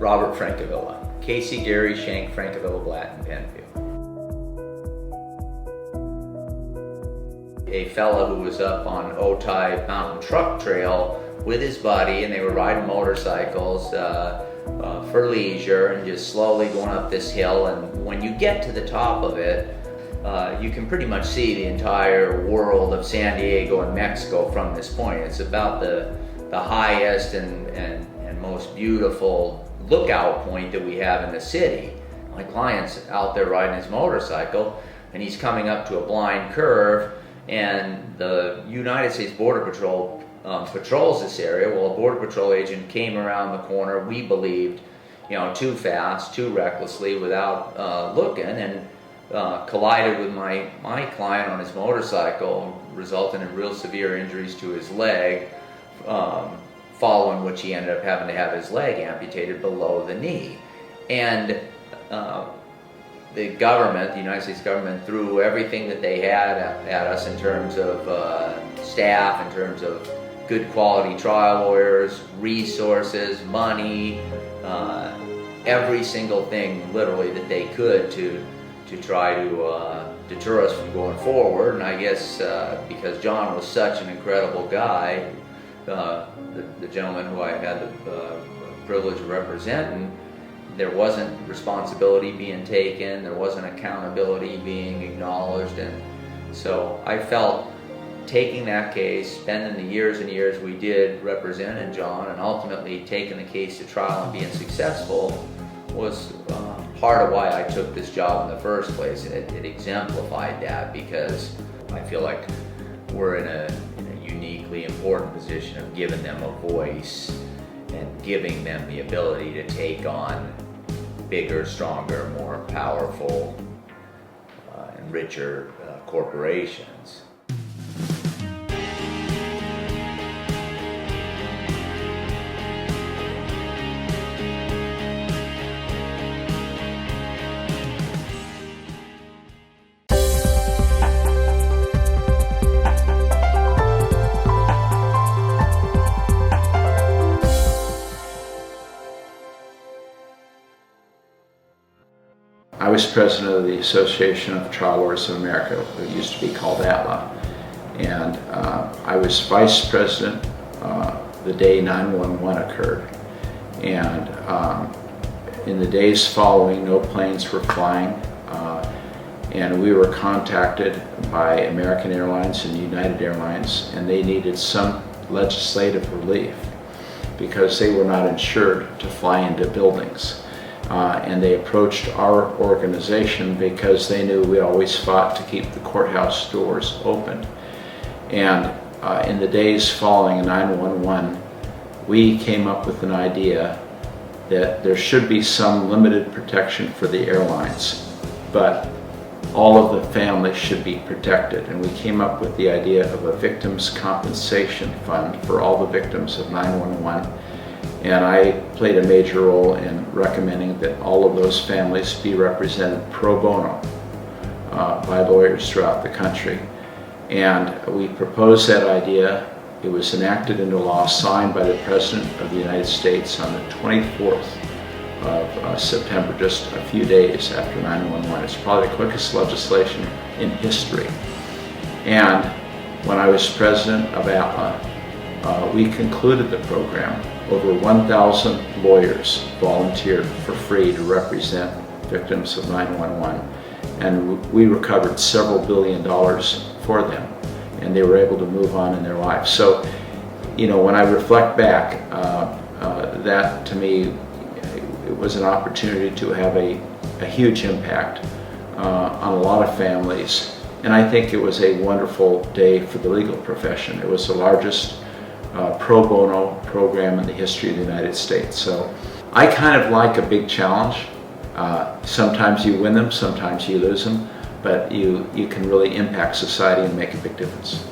Robert Francavilla, CaseyGerry, Shank, Francavilla, Blatt, and Penfield. A fella who was up on Otay Mountain Truck Trail with his buddy, and they were riding motorcycles for leisure and just slowly going up this hill. And when you get to the top of it, you can pretty much see the entire world of San Diego and Mexico from this point. It's about the highest and most beautiful lookout point that we have in the city. My client's out there riding his motorcycle, and he's coming up to a blind curve, and the United States Border Patrol patrols this area. Well, a Border Patrol agent came around the corner, we believed, too fast, too recklessly, without looking, and collided with my client on his motorcycle, resulting in real severe injuries to his leg, following which he ended up having to have his leg amputated below the knee. And the government, the United States government, threw everything that they had at us in terms of staff, in terms of good quality trial lawyers, resources, money, every single thing literally that they could to try to deter us from going forward. And I guess because John was such an incredible guy, the gentleman who I had the privilege of representing, there wasn't responsibility being taken, there wasn't accountability being acknowledged. And so I felt taking that case, spending the years and years we did representing John, and ultimately taking the case to trial and being successful was part of why I took this job in the first place. It exemplified that, because I feel like we're in a uniquely important position of giving them a voice and giving them the ability to take on bigger, stronger, more powerful and richer corporations. I was president of the Association of Trial Lawyers of America, it used to be called ATLA, and I was vice president the day 9/11 occurred. And in the days following, no planes were flying, and we were contacted by American Airlines and United Airlines, and they needed some legislative relief because they were not insured to fly into buildings. And they approached our organization because they knew we always fought to keep the courthouse doors open. And in the days following 9/11, we came up with an idea that there should be some limited protection for the airlines, but all of the families should be protected. And we came up with the idea of a victims' compensation fund for all the victims of 9/11. And I played a major role in recommending that all of those families be represented pro bono by lawyers throughout the country. And we proposed that idea. It was enacted into law, signed by the President of the United States on the 24th of September, just a few days after 9/11. It's probably the quickest legislation in history. And when I was president of ATLA, we concluded the program. Over 1,000 lawyers volunteered for free to represent victims of 9/11, and we recovered several $billion for them, and they were able to move on in their lives. So, when I reflect back, that to me, it was an opportunity to have a huge impact on a lot of families, and I think it was a wonderful day for the legal profession. It was the largest pro bono program in the history of the United States. So I kind of like a big challenge. Sometimes you win them, sometimes you lose them, but you can really impact society and make a big difference.